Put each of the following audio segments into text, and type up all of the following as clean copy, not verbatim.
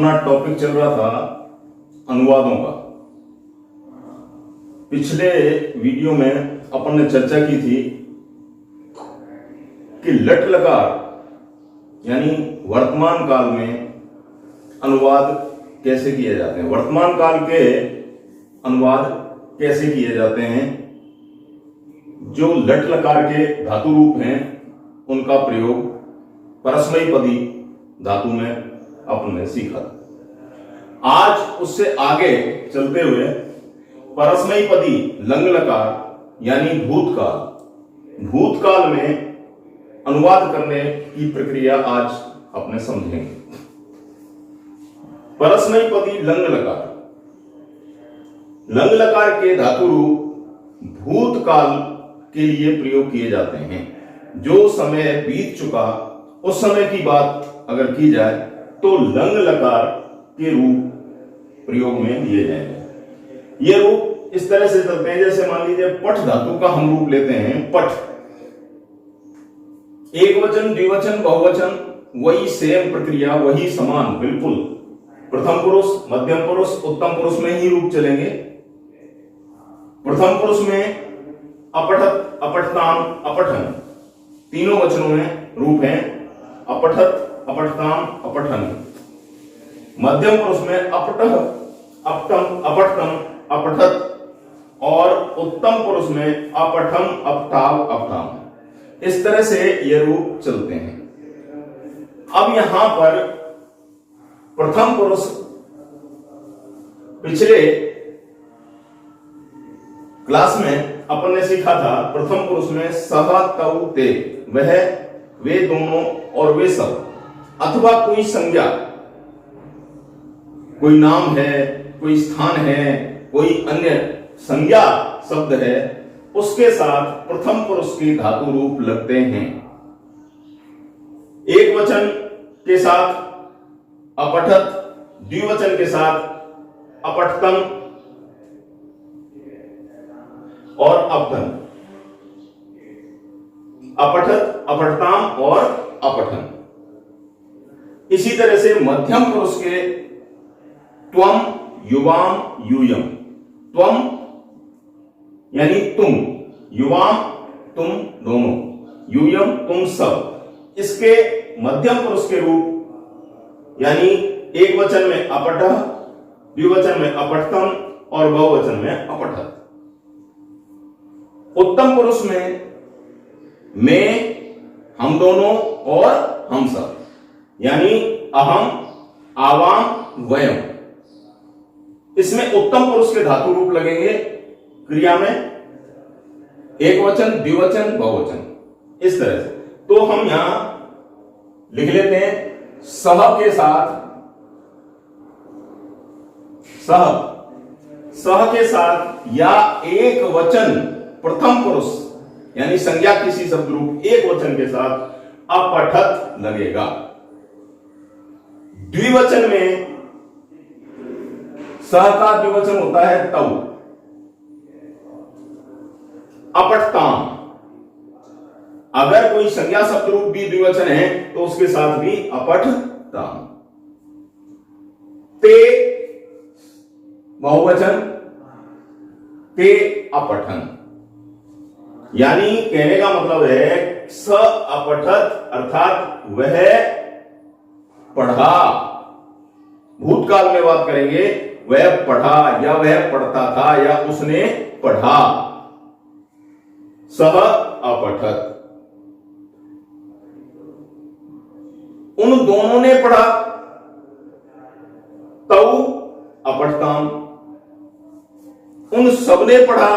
अपना टॉपिक चल रहा था अनुवादों का। पिछले वीडियो में अपन ने चर्चा की थी कि लट लकार यानी वर्तमान काल में अनुवाद कैसे किए जाते हैं, वर्तमान काल के अनुवाद कैसे किए जाते हैं। जो लट लकार के धातु रूप हैं उनका प्रयोग परस्मैपदी धातु में अपन ने सीखा। आज उससे आगे चलते हुए परस्मैपदी लंग लकार यानी भूतकाल में अनुवाद करने की प्रक्रिया आज अपने समझेंगे। परस्मैपदी लंग लकार के धातु रूप भूतकाल के लिए प्रयोग किए जाते हैं। जो समय बीत चुका उस समय की बात अगर की जाए तो लंग लकार के रूप प्रयोग में लिए जाएंगे। ये रूप इस तरह से चलते हैं, जैसे मान लीजिए पठ धातु का हम रूप लेते हैं पठ, एक वचन द्विवचन बहुवचन वही सेम प्रक्रिया, वही समान बिल्कुल। प्रथम पुरुष मध्यम पुरुष उत्तम पुरुष में ही रूप चलेंगे। प्रथम पुरुष में अपठत अपठताम अपठन तीनों वचनों में रूप हैं अपठत अपठताम अपठन। मध्यम पुरुष में अपठः अपठम अपठतम अपठत और उत्तम पुरुष में अपठम अपठाव अपठाम। इस तरह से ये रूप चलते हैं। अब यहां पर प्रथम पुरुष पिछले क्लास में अपन ने सीखा था। प्रथम पुरुष में सह तौ ते, वह वे दोनों और वे सब, अथवा कोई संज्ञा, कोई नाम है, कोई स्थान है, कोई अन्य संज्ञा शब्द है, उसके साथ प्रथम पुरुष के धातु रूप लगते हैं। एक वचन के साथ अपठत, द्विवचन के साथ अपठतम और अपठन, अपठत अपठताम और अपठन। इसी तरह से मध्यम पुरुष के त्वम युवाम यूयम, त्वम यानी तुम, युवाम तुम दोनों, यूयम तुम सब, इसके मध्यम पुरुष के रूप यानी एक वचन में अपठः, द्विवचन में अपठतम और बहुवचन में अपठत। उत्तम पुरुष में मैं, हम दोनों और हम सब, यानी अहम आवाम वयम। इसमें उत्तम पुरुष के धातु रूप लगेंगे क्रिया में, एक वचन द्विवचन बहुवचन, इस तरह से। तो हम यहां लिख लेते हैं सह के साथ, सह के साथ या एक वचन प्रथम पुरुष यानी संज्ञा किसी शब्द रूप एक वचन के साथ अपठत लगेगा। द्विवचन में सह का द्विवचन होता है तौ, अपठताम। अगर कोई संज्ञा शब्द रूप भी द्विवचन है तो उसके साथ भी अपठताम। ते बहुवचन, ते अपठन, यानी कहने का मतलब है स अपठत अर्थात वह पढ़ा। भूतकाल में बात करेंगे, वह पढ़ा या वह पढ़ता था या उसने पढ़ा। सह अपठत, उन दोनों ने पढ़ा। तौ अपठताम, उन सबने पढ़ा।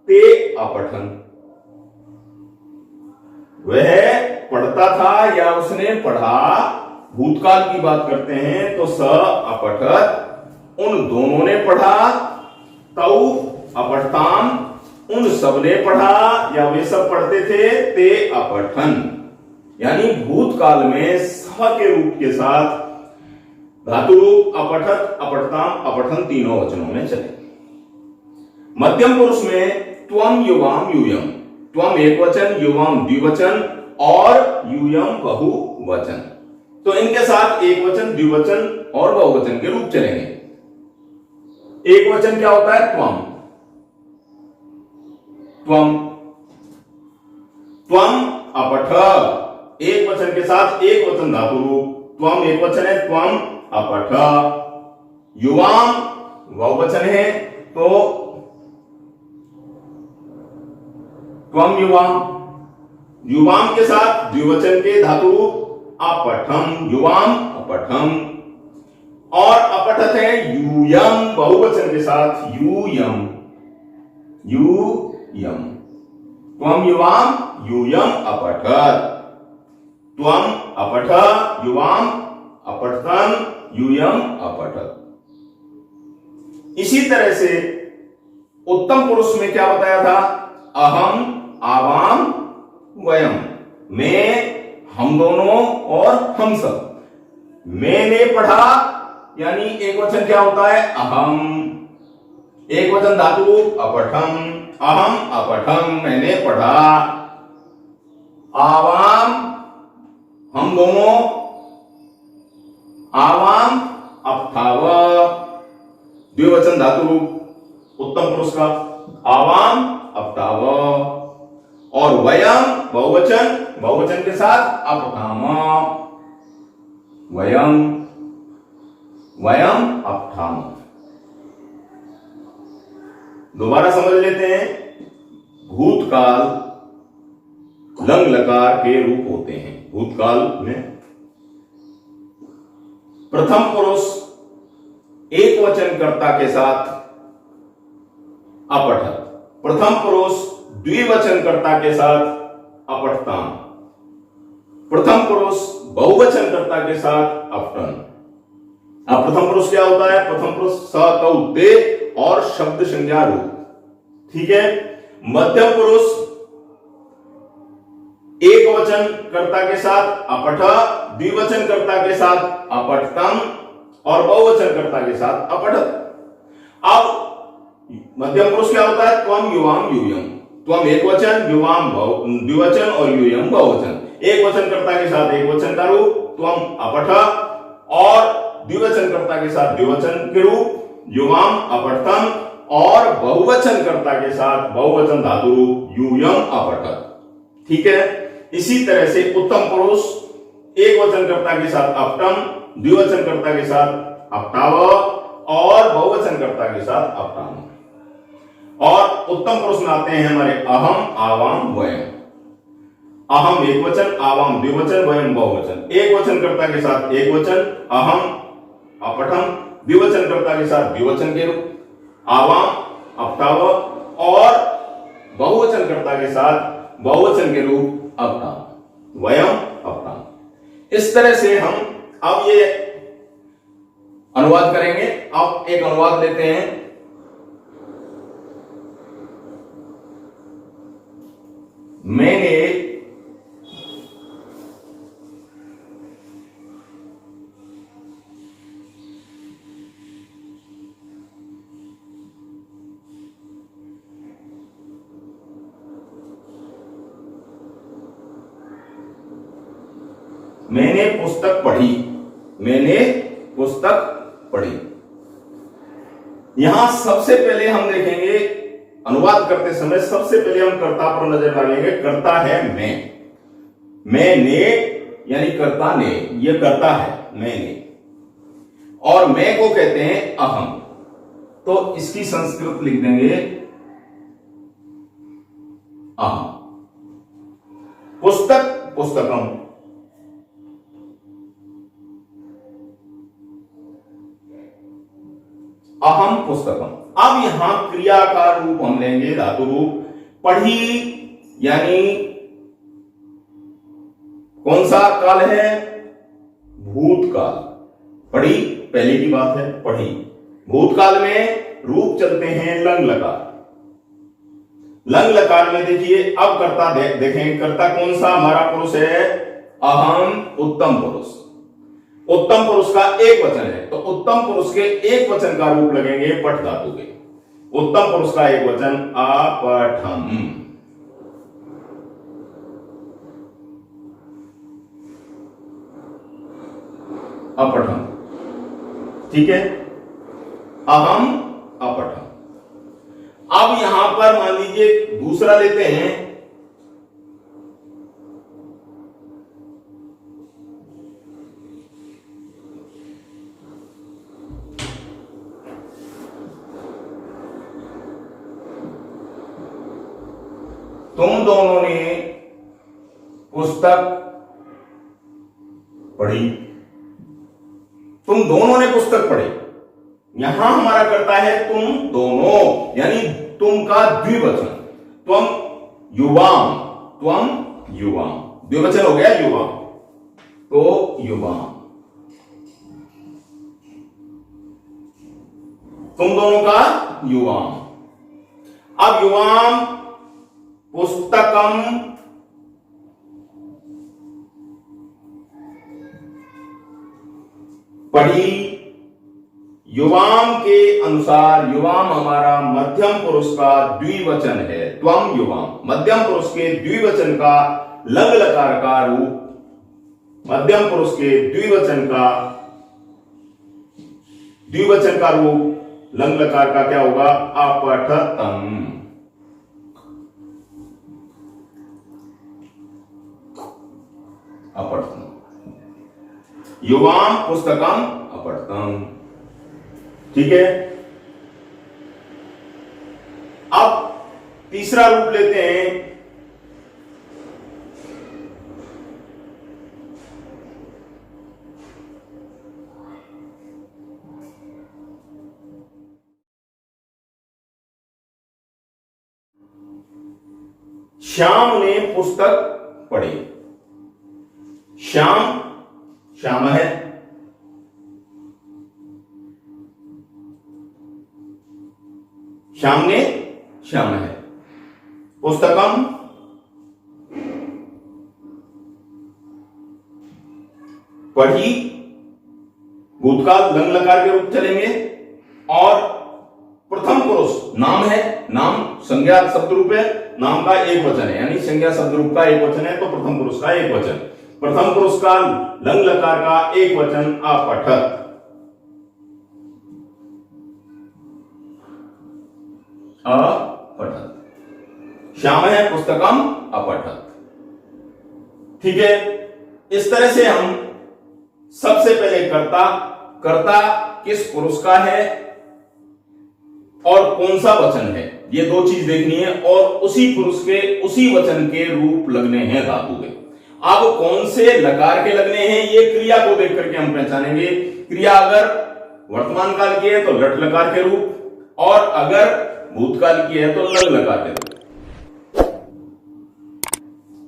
ते अपठन, वह पढ़ता था या उसने पढ़ा। भूतकाल की बात करते हैं तो स अपठत, उन दोनों ने पढ़ा। तौ अपठताम, उन सबने पढ़ा या वे सब पढ़ते थे। ते अपठन, यानी भूतकाल में स के रूप के साथ धातु रूप अपठत अपठताम अपठन तीनों वचनों में चले। मध्यम पुरुष में त्वम युवाम यूयम, त्वम एक वचन, युवाम द्विवचन और यूयम बहुवचन। तो इनके साथ एक वचन द्विवचन और बहुवचन के रूप चलेंगे। एक वचन क्या होता है? त्वम। त्वम, त्वम अपठ, एक वचन के साथ एक वचन धातु रूप। त्वम एक वचन है, त्वम अपठ। युवाम बहुवचन है, तो त्वम युवाम। युवाम के साथ द्विवचन के धातु रूप अपठम, युवाम अपठम। और अपठत है यूयम, बहुवचन के साथ यूयम, यूयम। त्वम युवाम यूयम अपठत। त्वम अपठ युवाम अपठतम यूयम अपठत। इसी तरह से उत्तम पुरुष में क्या बताया था? अहम, आवाम, वयम। मैं, हम दोनों और हम सब। मैंने पढ़ा, यानी एक वचन क्या होता है? अहम। एक वचन धातु अपठम, अहम अपठम, मैंने पढ़ा। आवाम हम दोनों, आवाम अपठाव, द्विवचन धातु रूप उत्तम पुरुष का, आवाम अपठाव। और वयम बहुवचन, बहुवचन के साथ अपठाम, वयम, वयम अपठाम। दोबारा समझ लेते हैं। भूतकाल लंग लकार के रूप होते हैं। भूतकाल में प्रथम पुरुष एक वचन कर्ता के साथ अपठत, प्रथम पुरुष द्विवचन कर्ता के साथ अपठताम, प्रथम पुरुष बहुवचन कर्ता के साथ अपठन। अब प्रथम पुरुष क्या होता है? प्रथम पुरुष स, कौ, ते और शब्द संज्ञा रूप। ठीक है। मध्यम पुरुष एक वचन कर्ता के साथ अपठ, द्विवचन कर्ता के साथ अपठतम और बहुवचन कर्ता के साथ अपठत। अब मध्यम पुरुष क्या होता है? त्वम युवाम यूयम। त्वम एक वचन, युवाम द्विवचन और यूयम बहुवचन। एक वचन कर्ता के साथ एक वचन का रूप त्वम अपठ, और द्विवचन कर्ता के साथ द्विवचन के रूप युवाम अपठतम, और बहुवचन कर्ता के साथ बहुवचन धातु रूप यूयम अपठत। ठीक है। इसी तरह से उत्तम पुरुष एक वचन कर्ता के साथ अपठम, द्विवचन कर्ता के साथ अपठाव और बहुवचन कर्ता के साथ अपठाम। और उत्तम पुरुष में आते हैं हमारे अहम, आवाम, वयम। अहम एक वचन, आवाम द्विवचन, वयम बहुवचन। एक वचन कर्ता के साथ एक वचन, अहम अपठम, द्विवचन कर्ता के साथ द्विवचन के रूप आवाम अपठाव, और बहुवचन कर्ता के साथ बहुवचन के रूप अपठाम, वयम अपठाम। इस तरह से हम अब ये अनुवाद करेंगे। अब एक अनुवाद लेते हैं। मैंने मैंने पुस्तक पढ़ी, मैंने पुस्तक पढ़ी। यहां सबसे पहले हम देखेंगे, अनुवाद करते समय सबसे पहले हम कर्ता पर नजर डालेंगे। कर्ता है मैं, मैंने यानी कर्ता ने, यह कर्ता है मैंने, और मैं को कहते हैं अहम। तो इसकी संस्कृत लिख देंगे अहम। पुस्तक पुस्तकम, अहम पुस्तकम। अब यहां क्रिया का रूप हम लेंगे धातु रूप। पढ़ी यानी कौन सा काल है? भूतकाल। पढ़ी पहले की बात है, पढ़ी। भूतकाल में रूप चलते हैं लंग लकार। लंग लकार में देखिए, अब कर्ता देखेंगे, कर्ता कौन सा हमारा पुरुष है? अहम उत्तम पुरुष। उत्तम पुरुष का एक वचन है, तो उत्तम पुरुष के एक वचन का रूप लगेंगे पठ धातु के। उत्तम पुरुष का एक वचन अपठम, अपठम। ठीक है, अहम अपठम। अब यहां पर मान लीजिए दूसरा लेते हैं, तुम दोनों ने पुस्तक पढ़ी। तुम दोनों ने पुस्तक पढ़ी, यहां हमारा करता है तुम दोनों, यानी तुम का द्विवचन, त्वम युवाम, त्वम युवाम, द्विवचन हो गया युवाम, तो युवाम, तुम दोनों का युवाम। अब युवाम पुस्तकम पढ़ी। युवाम के अनुसार युवाम हमारा मध्यम पुरुष का द्विवचन है, त्वम युवाम मध्यम पुरुष के द्विवचन का लंग लकार का रूप, मध्यम पुरुष के द्विवचन का रूप लंग लकार का क्या होगा, अपठतम। अपठतम, युवाम पुस्तकम अपठतम। ठीक है, अब तीसरा रूप लेते हैं, श्याम ने पुस्तक पढ़ी। श्याम, श्याम है, श्याम ने श्याम है, पुस्तकम पढ़ी, भूतकाल लंग लकार के रूप चलेंगे, और प्रथम पुरुष नाम है, नाम संज्ञा शब्द रूप है, नाम का एक वचन है, यानी संज्ञा शब्द रूप का एक वचन है तो प्रथम पुरुष का एक वचन, प्रथम पुरुष का लंग लकार का एक वचन अपठत। अपठत, श्याम है, पुस्तकम अपठत। ठीक है, इस तरह से हम सबसे पहले कर्ता किस पुरुष का है और कौन सा वचन है, ये दो चीज देखनी है, और उसी पुरुष के उसी वचन के रूप लगने हैं धातु के। अब कौन से लकार के लगने हैं, ये क्रिया को देख करके हम पहचानेंगे। क्रिया अगर वर्तमान काल की है तो लट लकार के रूप, और अगर भूतकाल की है तो लंग लकार के रूप।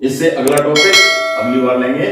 इससे अगला टॉपिक अगली बार लेंगे।